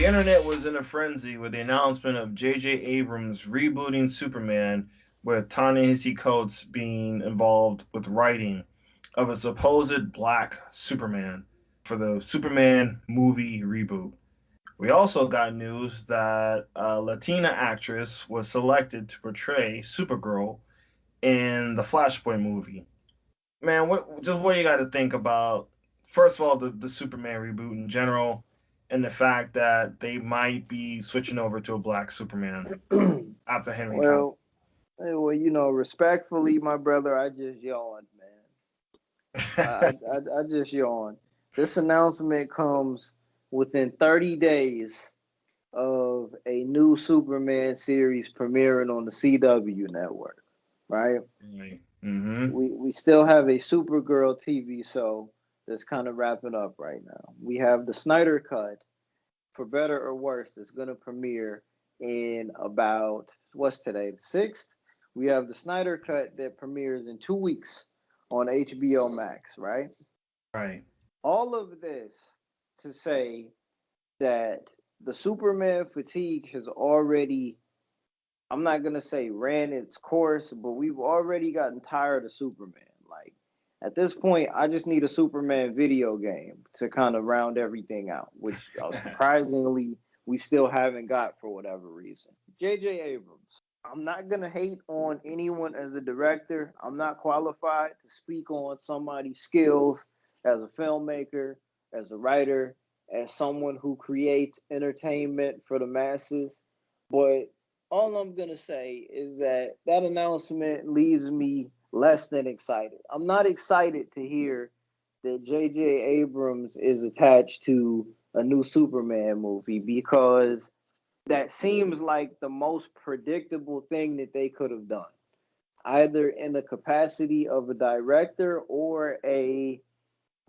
The internet was in a frenzy with the announcement of J.J. Abrams rebooting Superman, with Ta-Nehisi Coates being involved with writing of a supposed black Superman for the Superman movie reboot. We also got news that a Latina actress was selected to portray Supergirl in the Flashpoint movie. Man, what do you got to think about? First of all, the Superman reboot in general, and the fact that they might be switching over to a black Superman after Henry Cavill. Well, respectfully, my brother, I just yawned, man. I just yawned. This announcement comes within 30 days of a new Superman series premiering on the CW network, right? Right. Mm-hmm. We still have a Supergirl TV show that's kind of wrapping up right now. We have the Snyder Cut, for better or worse, that's going to premiere in about, what's today, the 6th? We have the Snyder Cut that premieres in 2 weeks on HBO Max, right? Right. All of this to say that the Superman fatigue has already, I'm not going to say ran its course, but we've already gotten tired of Superman. Like, at this point, I just need a Superman video game to kind of round everything out, which surprisingly, we still haven't got for whatever reason. J.J. Abrams. I'm not going to hate on anyone as a director. I'm not qualified to speak on somebody's skills as a filmmaker, as a writer, as someone who creates entertainment for the masses. But all I'm gonna say is that that announcement leaves me less than excited. I'm not excited to hear that J.J. Abrams is attached to a new Superman movie because that seems like the most predictable thing that they could have done, either in the capacity of a director or a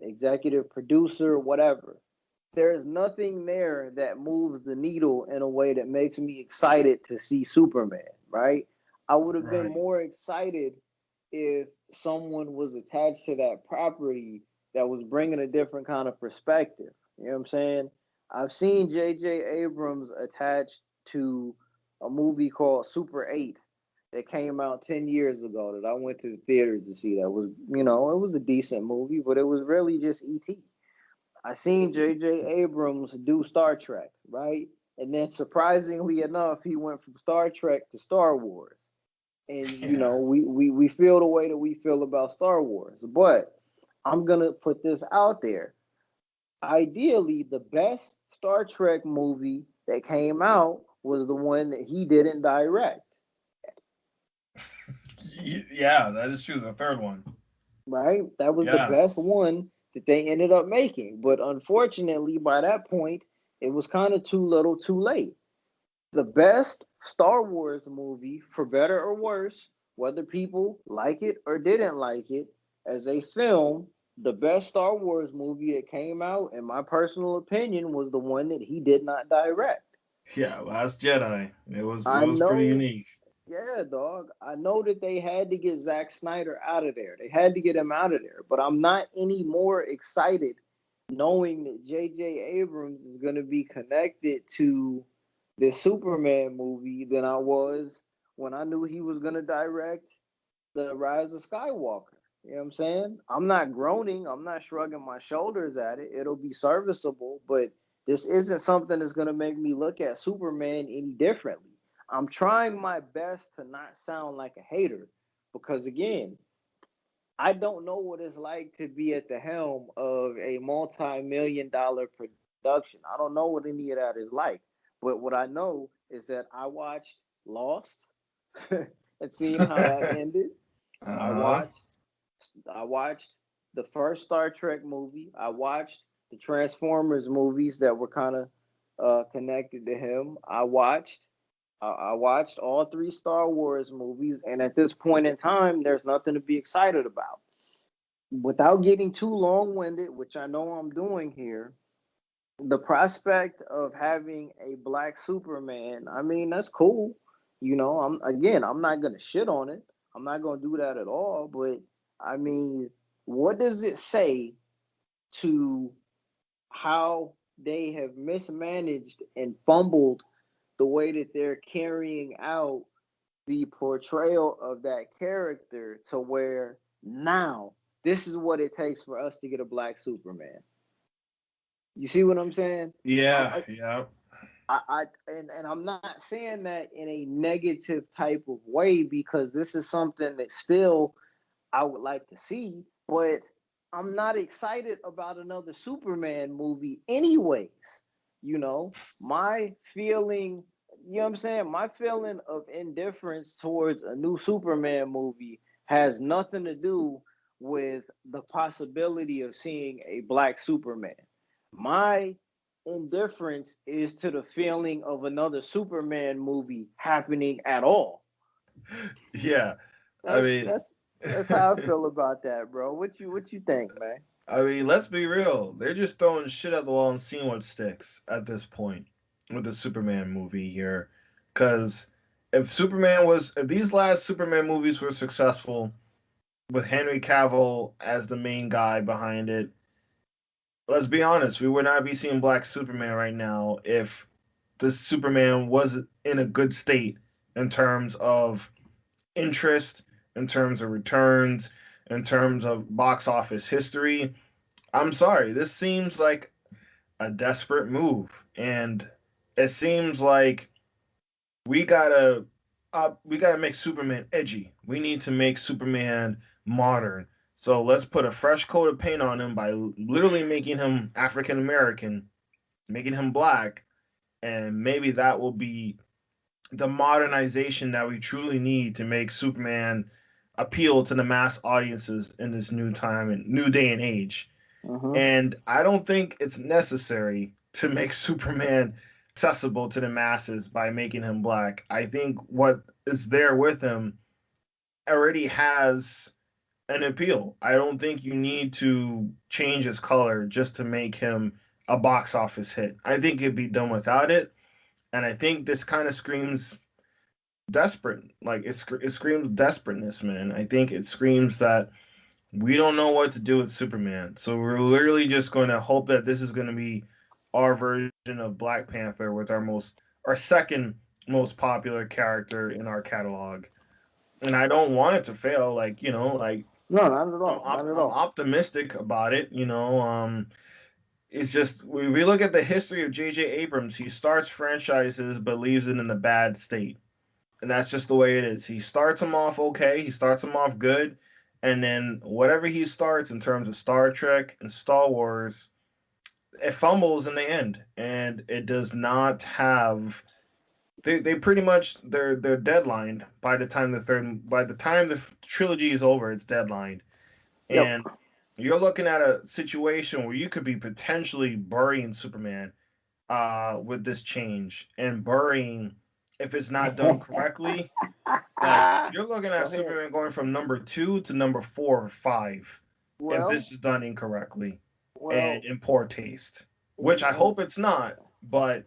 executive producer, whatever. There's nothing there that moves the needle in a way that makes me excited to see Superman, right? I would have been Right. more excited if someone was attached to that property that was bringing a different kind of perspective. You know what I'm saying? I've seen J.J. Abrams attached to a movie called Super 8 that came out 10 years ago that I went to the theaters to see. That was, it was a decent movie, but it was really just E.T. I seen J.J. Abrams do Star Trek, right? And then surprisingly enough, he went from Star Trek to Star Wars. And Yeah. we feel the way that we feel about Star Wars. But I'm gonna put this out there. Ideally, the best Star Trek movie that came out was the one that he didn't direct, Yeah, that is true. The third one. right? That was the Yes. best one that they ended up making. But unfortunately, by that point, it was kind of too little too late. The best Star Wars movie, for better or worse, whether people like it or didn't like it, as a film, the best Star Wars movie that came out, in my personal opinion, was the one that he did not direct. Yeah. Last Jedi. It I was pretty know, unique. yeah, dog. I know that they had to get Zack Snyder out of there. They had to get him out of there. But I'm not any more excited knowing that J.J. Abrams is going to be connected to this Superman movie than I was when I knew he was going to direct The Rise of Skywalker. You know what I'm saying? I'm not groaning. I'm not shrugging my shoulders at it. It'll be serviceable, but this isn't something that's going to make me look at Superman any differently. I'm trying my best to not sound like a hater because, again, I don't know what it's like to be at the helm of a multi-million dollar production. I don't know what any of that is like. But what I know is that I watched Lost and seen how that ended. I Uh-huh. watched I watched the first Star Trek movie. I watched the Transformers movies that were kind of connected to him. I watched all three Star Wars movies, and at this point in time, there's nothing to be excited about. Without getting too long-winded, which I know I'm doing here, the prospect of having a black Superman, I mean, that's cool. I'm not gonna shit on it. I'm not gonna do that at all. But I mean, what does it say to how they have mismanaged and fumbled the way that they're carrying out the portrayal of that character to where now this is what it takes for us to get a black Superman. You see what I'm saying? I'm, Yeah, yeah. and I'm not saying that in a negative type of way because this is something that still I would like to see, but I'm not excited about another Superman movie anyways. You know, my feeling, you know what I'm saying? My feeling of indifference towards a new Superman movie has nothing to do with the possibility of seeing a black Superman. My indifference is to the feeling of another Superman movie happening at all. Yeah. I That's mean, that's that's how I feel about that, bro. What you think, man? I mean, let's be real. They're just throwing shit at the wall and seeing what sticks at this point with the Superman movie here. Because if these last Superman movies were successful with Henry Cavill as the main guy behind it, let's be honest, we would not be seeing Black Superman right now if the Superman was in a good state in terms of interest, in terms of returns, in terms of box office history. I'm sorry, this seems like a desperate move, and it seems like we gotta we gotta make Superman edgy. We need to make Superman modern. So let's put a fresh coat of paint on him by literally making him African American, making him black, and maybe that will be the modernization that we truly need to make Superman appeal to the mass audiences in this new time and new day and age. Uh-huh. And I don't think it's necessary to make Superman accessible to the masses by making him black. I think what is there with him already has an appeal. I don't think you need to change his color just to make him a box office hit. I think it'd be done without it. And I think this kind of screams desperate. Like it screams desperateness, man. I think it screams that we don't know what to do with Superman. So we're literally just going to hope that this is going to be our version of Black Panther with our second most popular character in our catalog. And I don't want it to fail. Like like No, not at all. Not at I'm all. optimistic about it. It's just we look at the history of J.J. Abrams. He starts franchises but leaves it in a bad state, and that's just the way it is. He starts them off okay. He starts them off good, and then whatever he starts in terms of Star Trek and Star Wars, it fumbles in the end, and it does not have. They pretty much they're deadlined by the time the trilogy is over. It's deadlined, Yep. and you're looking at a situation where you could be potentially burying Superman with this change and burying if it's not done correctly. Like you're looking Go at ahead. Superman going from number 2 to number 4 or 5 if Well, this is done incorrectly and well, in poor taste. Which I and hope it's not, but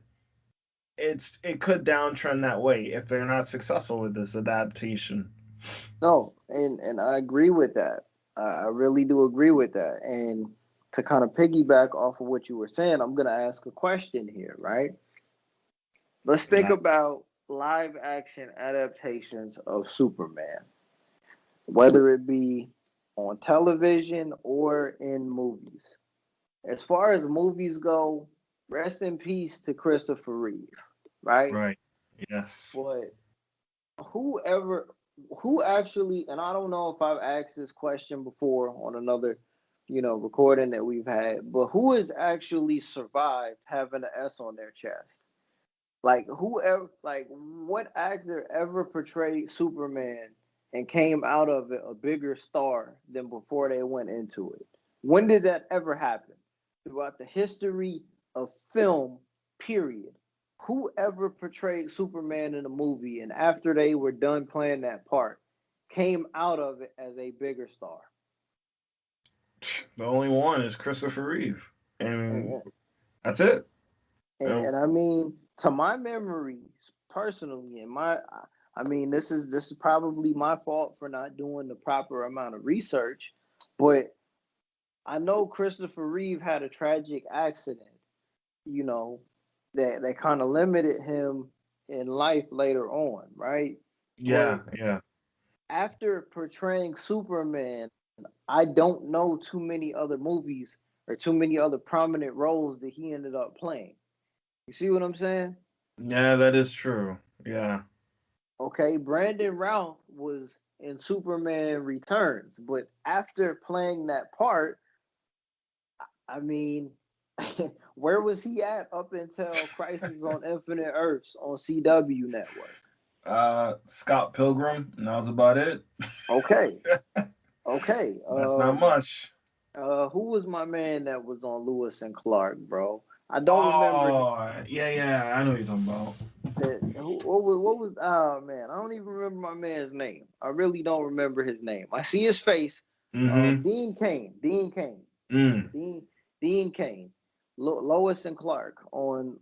it could downtrend that way if they're not successful with this adaptation. no, and I agree with that. I really do agree with that. And to kind of piggyback off of what you were saying, I'm gonna ask a question here, right? Let's think Yeah. about live action adaptations of Superman, whether it be on television or in movies. As far as movies go, rest in peace to Christopher Reeve, right? Right. Yes. But whoever, who actually, and I don't know if I've asked this question before on another, recording that we've had, but who has actually survived having an S on their chest? Like whoever, like what actor ever portrayed Superman and came out of it a bigger star than before they went into it? When did that ever happen? Throughout the history of film, period. Whoever portrayed Superman in a movie and after they were done playing that part came out of it as a bigger star. The only one is Christopher Reeve, and And, that's it. and I mean, to my memories, personally, I mean, this is probably my fault for not doing the proper amount of research, but I know Christopher Reeve had a tragic accident, you know, that kind of limited him in life later on, right? But Yeah, yeah. after portraying Superman, I don't know too many other movies or too many other prominent roles that he ended up playing. You see what I'm saying? Yeah, that is true. Yeah. Okay, Brandon Routh was in Superman Returns, but after playing that part, I mean, where was he at up until Crisis on Infinite Earths on CW Network? Scott Pilgrim, and that was about it. Okay, okay. That's not much. Who was my man that was on Lewis and Clark, bro? I don't remember Oh, yeah, yeah. I know what you're talking about. that. What was? Oh man, I don't even remember my man's name. I really don't remember his name. I see his face. Mm-hmm. Dean Kane. Dean Kane. Mm. Dean Dean Kane. Lois and Clark on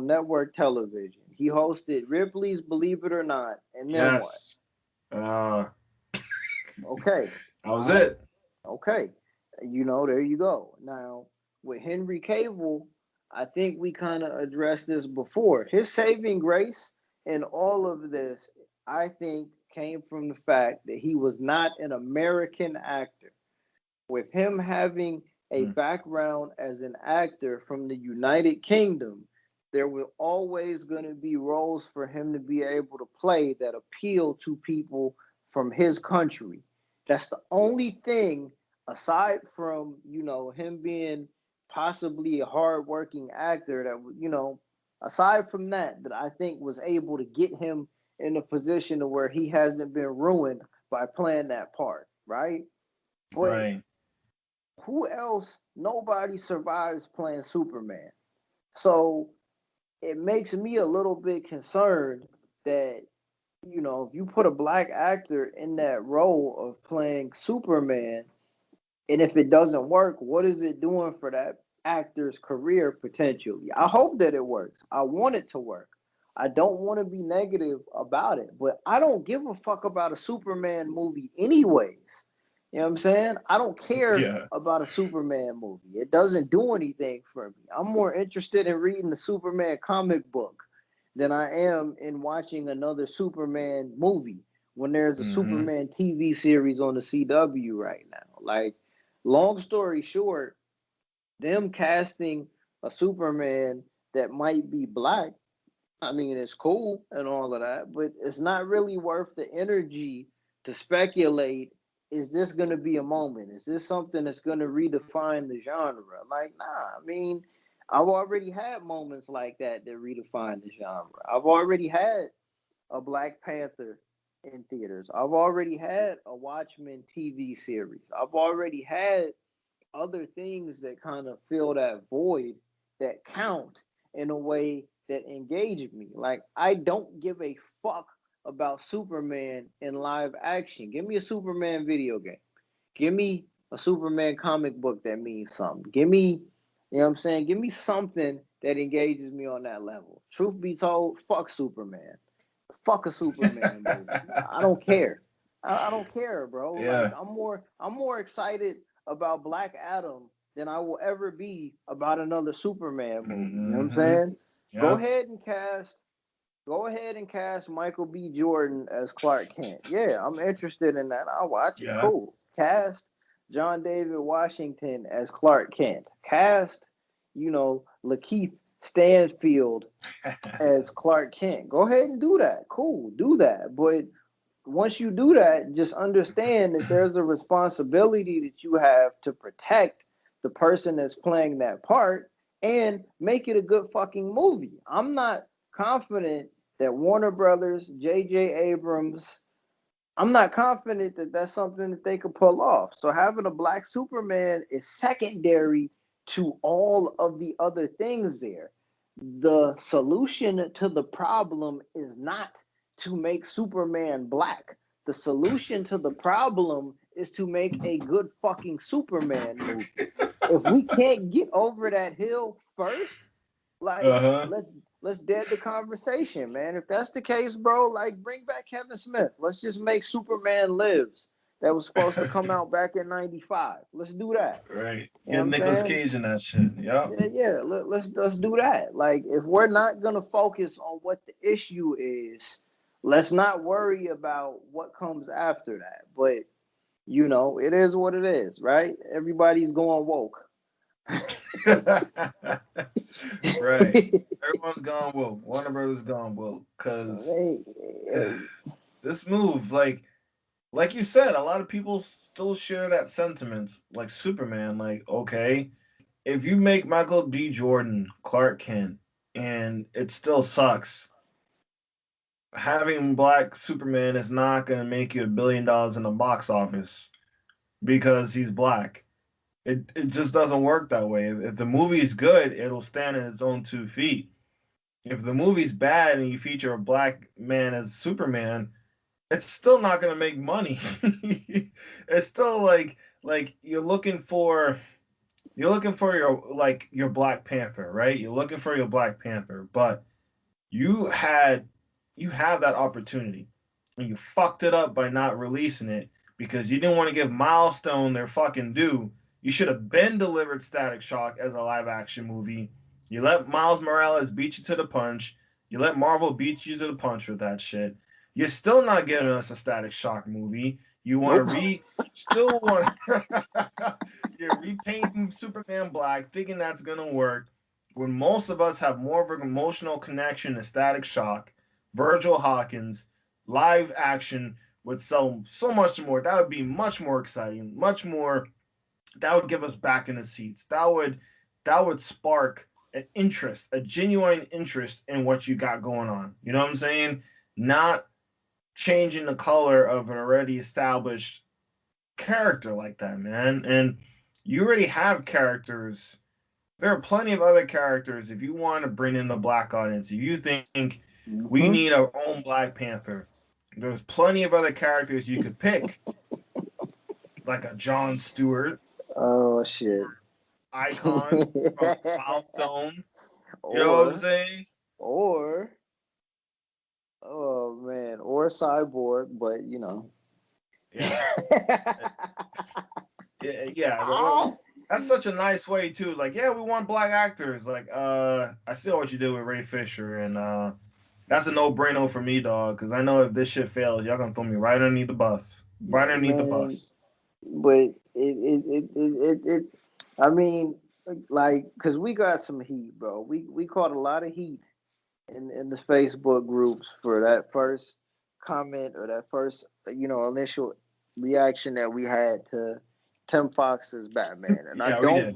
network television. He hosted Ripley's Believe It or Not, and then what? Yes. Uh, Okay, that all was right, it. okay. There you go. Now with Henry Cable, I think we kind of addressed this before. His saving grace in all of this, I think, came from the fact that he was not an American actor. With him having a Mm. background as an actor from the United Kingdom, there were always going to be roles for him to be able to play that appeal to people from his country. That's the only thing, aside from him being possibly a hardworking actor, that aside from that I think was able to get him in a position to where he hasn't been ruined by playing that part, right? But Right. who else? Nobody survives playing Superman. So it makes me a little bit concerned that, if you put a black actor in that role of playing Superman, and if it doesn't work, what is it doing for that actor's career potentially? I hope that it works. I want it to work. I don't want to be negative about it, but I don't give a fuck about a Superman movie anyways. You know what I'm saying? I don't care Yeah. about a Superman movie. It doesn't do anything for me. I'm more interested in reading the Superman comic book than I am in watching another Superman movie when there's a Mm-hmm. Superman TV series on the CW right now. Like, long story short, them casting a Superman that might be black, I mean, it's cool and all of that, but it's not really worth the energy to speculate. Is this going to be a moment? Is this something that's going to redefine the genre? Like, nah, I mean, I've already had moments like that redefine the genre. I've already had a Black Panther in theaters. I've already had a Watchmen TV series. I've already had other things that kind of fill that void that count in a way that engage me. Like, I don't give a fuck about Superman in live action. Give me a Superman video game. Give me a Superman comic book that means something. Give me, you know what I'm saying? Give me something that engages me on that level. Truth be told, fuck Superman. Fuck a Superman movie. I don't care. I don't care, bro. Like, Yeah. I'm more excited about Black Adam than I will ever be about another Superman movie. You know what I'm Mm-hmm. saying? Go Yep. ahead and cast Go ahead and cast Michael B. Jordan as Clark Kent. Yeah, I'm interested in that. I'll watch it. Yeah. Cool. Cast John David Washington as Clark Kent. Cast, Lakeith Stanfield as Clark Kent. Go ahead and do that. Cool. Do that. But once you do that, just understand that there's a responsibility that you have to protect the person that's playing that part and make it a good fucking movie. I'm not confident that Warner Brothers, J.J. Abrams, I'm not confident that that's something that they could pull off. So having a black Superman is secondary to all of the other things there. The solution to the problem is not to make Superman black. The solution to the problem is to make a good fucking Superman movie. If we can't get over that hill first, like, Uh-huh. let's dead the conversation, man. If that's the case, bro, like, bring back Kevin Smith. Let's just make Superman lives that was supposed to come out back in '95. Let's do that. Right. You know what Get I'm Nicolas saying? Cage in that shit. Yep. Yeah, yeah. Let's do that. Like, if we're not gonna focus on what the issue is, let's not worry about what comes after that. But it is what it is, right? Everybody's going woke. Right. Everyone's gone woke. Warner Brothers gone woke. Cause Hey, this move, like you said, a lot of people still share that sentiment. Like Superman, like, okay, if you make Michael B. Jordan Clark Kent and it still sucks, having black Superman is not gonna make you $1 billion in the box office because he's black. It just doesn't work that way. If the movie's good, it'll stand on its own 2 feet. If the movie's bad and you feature a black man as Superman, it's still not gonna make money. It's still like you're looking for your Black Panther, right? You're looking for your Black Panther, but you had you have that opportunity and you fucked it up by not releasing it because you didn't want to give Milestone their fucking due. You should have been delivered Static Shock as a live action movie. You let Miles Morales beat you to the punch. You let Marvel beat you to the punch with that shit. You're still not giving us a Static Shock movie. You want to nope. still want you're repainting Superman black, thinking that's gonna work when most of us have more of an emotional connection to Static Shock, Virgil Hawkins, live action would sell so much more. That would be much more exciting, much more. That would give us back in the seats. That would spark an interest, a genuine interest in what you got going on. You know what I'm saying? Not changing the color of an already established character like that, man. And you already have characters. There are plenty of other characters if you want to bring in the black audience. If you think we Mm-hmm. need our own Black Panther, there's plenty of other characters you could pick, like a John Stewart, Oh shit. Icon from Milestone. You know what I'm or saying? or oh man, or Cyborg, but Yeah, yeah, yeah. That's such a nice way too. Like, yeah, we want black actors. Like, I see what you did with Ray Fisher, and that's a no-brainer for me, dog. Because I know if this shit fails, y'all gonna throw me right underneath the bus, right underneath the man, bus. but it I mean, like, cause we got some heat, bro. We caught a lot of heat in the Facebook groups for that first comment or that first initial reaction that we had to Tim Fox's Batman, and Yeah, we did.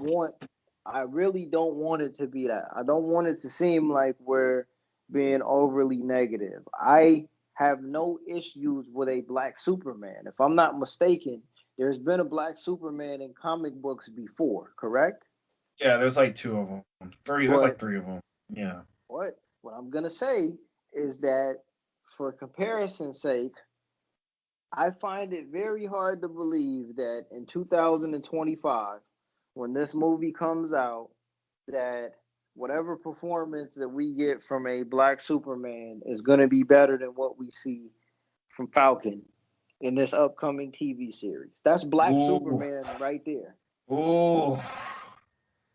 I really don't want it to be that. I don't want it to seem like we're being overly negative. I have no issues with a black Superman. If I'm not mistaken, there's been a black Superman in comic books before, correct? Yeah, there's like two of them. Three. There's like But three of them. Yeah. what I'm gonna say is that, for comparison's sake, I find it very hard to believe that in 2025, when this movie comes out, that whatever performance that we get from a black Superman is going to be better than what we see from Falcon in this upcoming TV series. That's black Ooh, Superman right there. ooh.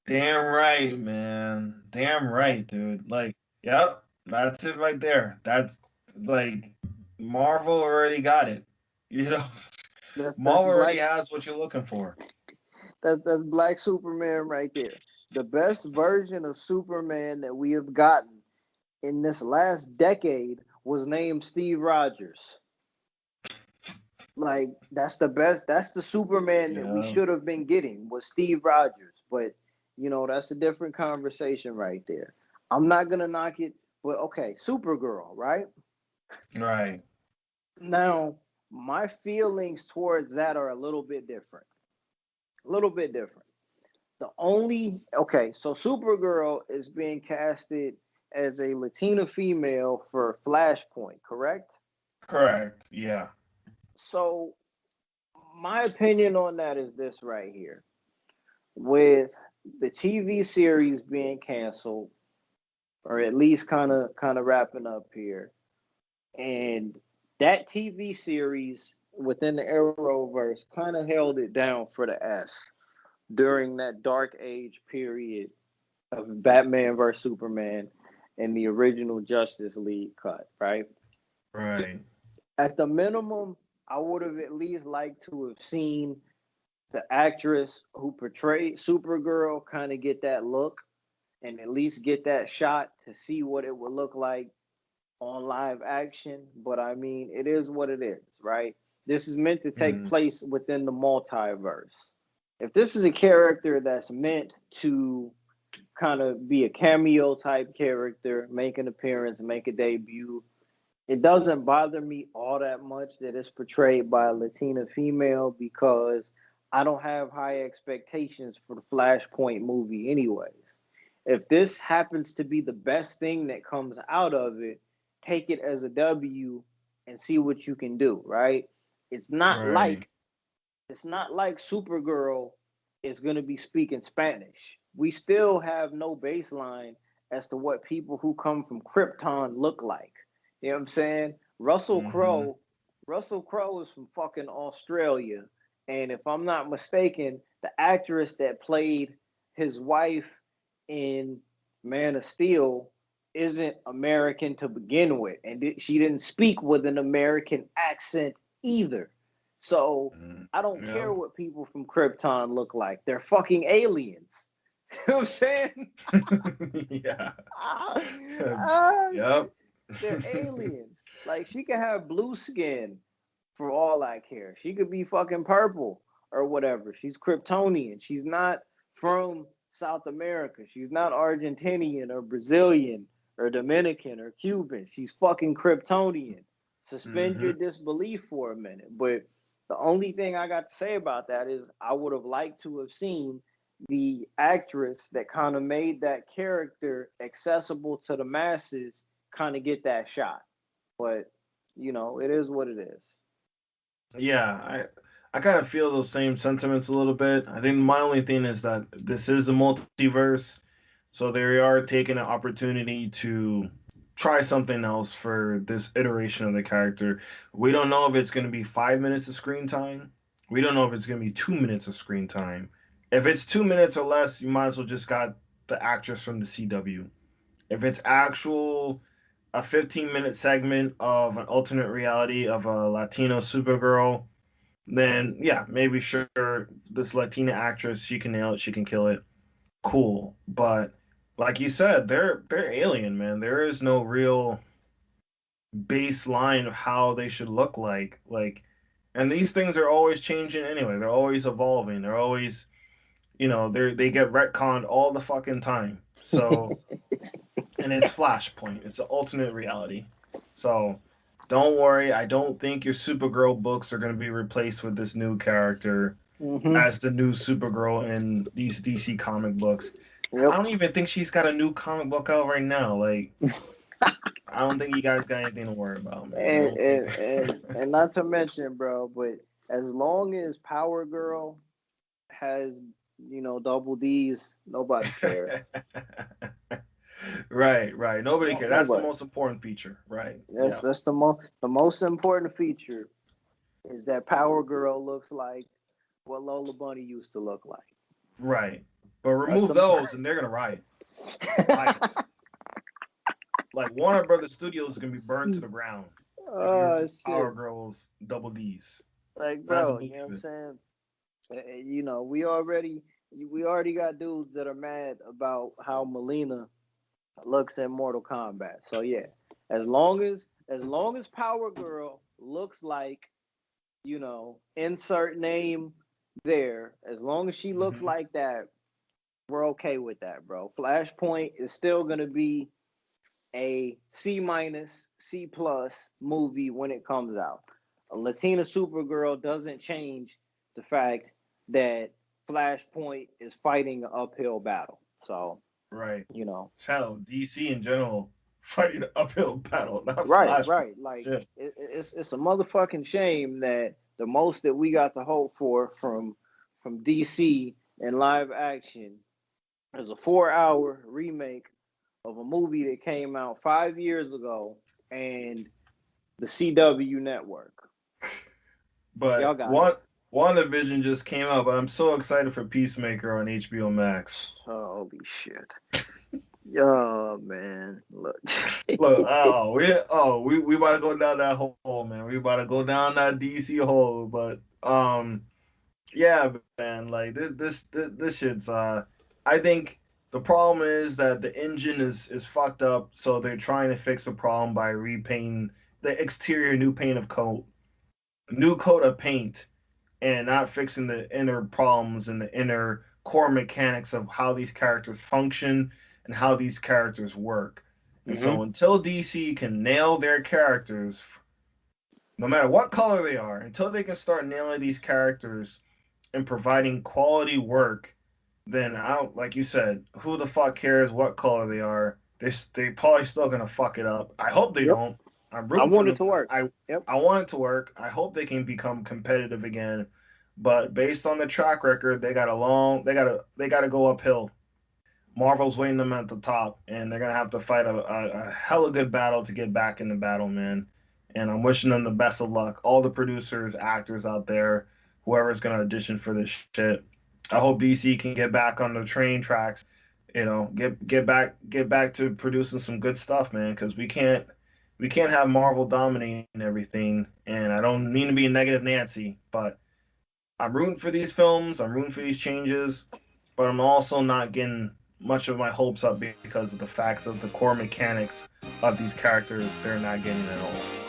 Damn right, man. Damn right, dude. Like, yep, that's it right there. That's like Marvel already got it. You know, That's Marvel already black. has what you're looking for. That's black Superman right there. The best version of Superman that we have gotten in this last decade was named Steve Rogers. Like, that's the best. That's the Superman that we Yeah. should have been getting, was Steve Rogers. But that's a different conversation right there. I'm not gonna knock it, but okay, Supergirl, right? Right. Now, my feelings towards that are a little bit different. A little bit different. The only Okay, so Supergirl is being casted as a Latina female for Flashpoint, correct? Correct. Yeah. So my opinion on that is this right here. With the TV series being canceled, or at least kind of wrapping up here, and that TV series within the Arrowverse kind of held it down for the S during that dark age period of Batman vs Superman and the original Justice League cut, right? Right. At the minimum, I would have at least liked to have seen the actress who portrayed Supergirl kind of get that look and at least get that shot to see what it would look like on live action. But I mean, it is what it is, right? This is meant to take Mm, place within the multiverse. If this is a character that's meant to kind of be a cameo type character, make an appearance, make a debut, it doesn't bother me all that much that it's portrayed by a Latina female because I don't have high expectations for the Flashpoint movie, anyways. If this happens to be the best thing that comes out of it, take it as a W and see what you can do, right? It's not right. like it's not like Supergirl is going to be speaking Spanish. We still have no baseline as to what people who come from Krypton look like. You know what I'm saying? Mm-hmm. Russell Crowe is from fucking Australia. And if I'm not mistaken, the actress that played his wife in Man of Steel isn't American to begin with. And she didn't speak with an American accent either. So Mm, I don't yeah. care what people from Krypton look like. They're fucking aliens. You know what I'm saying? Yeah. Ah, ah, Yep. they're aliens. Like she could have blue skin for all I care. She could be fucking purple or whatever. She's Kryptonian. She's not from South America. She's not Argentinian or Brazilian or Dominican or Cuban. She's fucking Kryptonian. Suspend Mm-hmm. your disbelief for a minute. But the only thing I got to say about that is I would have liked to have seen the actress that kind of made that character accessible to the masses kind of get that shot. But it is what it is. Yeah, I kind of feel those same sentiments a little bit. I think my only thing is that this is the multiverse, so they are taking an opportunity to try something else for this iteration of the character. We don't know if it's going to be 5 minutes of screen time. We don't know if it's going to be 2 minutes of screen time. If it's 2 minutes or less, you might as well just got the actress from the CW. If it's actual a 15-minute segment of an alternate reality of a Latino Supergirl, then yeah, maybe sure this Latina actress, she can nail it, she can kill it. Cool. But like you said, they're alien, man. There is no real baseline of how they should look like. And these things are always changing anyway. They're always evolving. They're always they get retconned all the fucking time. So and it's Flashpoint. It's an alternate reality. So don't worry. I don't think your Supergirl books are going to be replaced with this new character Mm-hmm. as the new Supergirl in these DC comic books. I Yep. don't even think she's got a new comic book out right now. Like, I don't think you guys got anything to worry about, man. I And, don't think. and and not to mention, bro, but as long as Power Girl has double D's, nobody cares. Right, right. Nobody No, cares. That's the nobody. most important feature. Right. That's Yeah. that's the most important feature is that Power Girl looks like what Lola Bunny used to look like. Right. But That's remove the those and they're gonna riot. Riots. Like Warner Brothers Studios is gonna be burned to the ground if you oh remove Power shit. Girls double D's. Like, That's a bro, you know what I'm movement. saying? We already got dudes that are mad about how Melina looks in Mortal Kombat. So yeah, as long as Power Girl looks like, insert name there, as long as she looks Hmm. like that, we're okay with that, bro. Flashpoint is still gonna be a C minus, C plus movie when it comes out. A Latina Supergirl doesn't change the fact that Flashpoint is fighting an uphill battle. So, Right. you know, Hell, DC in general fighting an uphill battle, not right, Flashpoint. right. Like Shit. it's a motherfucking shame that the most that we got to hope for from DC in live action is a 4 hour remake of a movie that came out 5 years ago and the CW network. But Y'all got it. WandaVision just came out, but I'm so excited for Peacemaker on HBO Max. Holy shit. Oh man, look. Look, we about to go down that hole, man. We about to go down that DC hole, but yeah, man, like this shit's I think the problem is that the engine is fucked up, so they're trying to fix the problem by repainting the exterior new coat of paint, and not fixing the inner problems and the inner core mechanics of how these characters function and how these characters work. And hmm so until DC can nail their characters, no matter what color they are, until they can start nailing these characters and providing quality work, then I don't, like you said, who the fuck cares what color they are? They probably still gonna fuck it up. I hope they Yep. don't. I'm I rooting for want it them. to work. Yep. I want it to work. I hope they can become competitive again. But based on the track record, they gotta go uphill. Marvel's waiting them at the top, and they're gonna have to fight a hella good battle to get back in the battle, man. And I'm wishing them the best of luck. All the producers, actors out there, whoever's gonna audition for this shit. I hope DC can get back on the train tracks. You know, get back to producing some good stuff, man. Because we can't have Marvel dominating everything. And I don't mean to be a negative Nancy, but I'm rooting for these films. I'm rooting for these changes, but I'm also not getting much of my hopes up because of the facts of the core mechanics of these characters. They're not getting at all.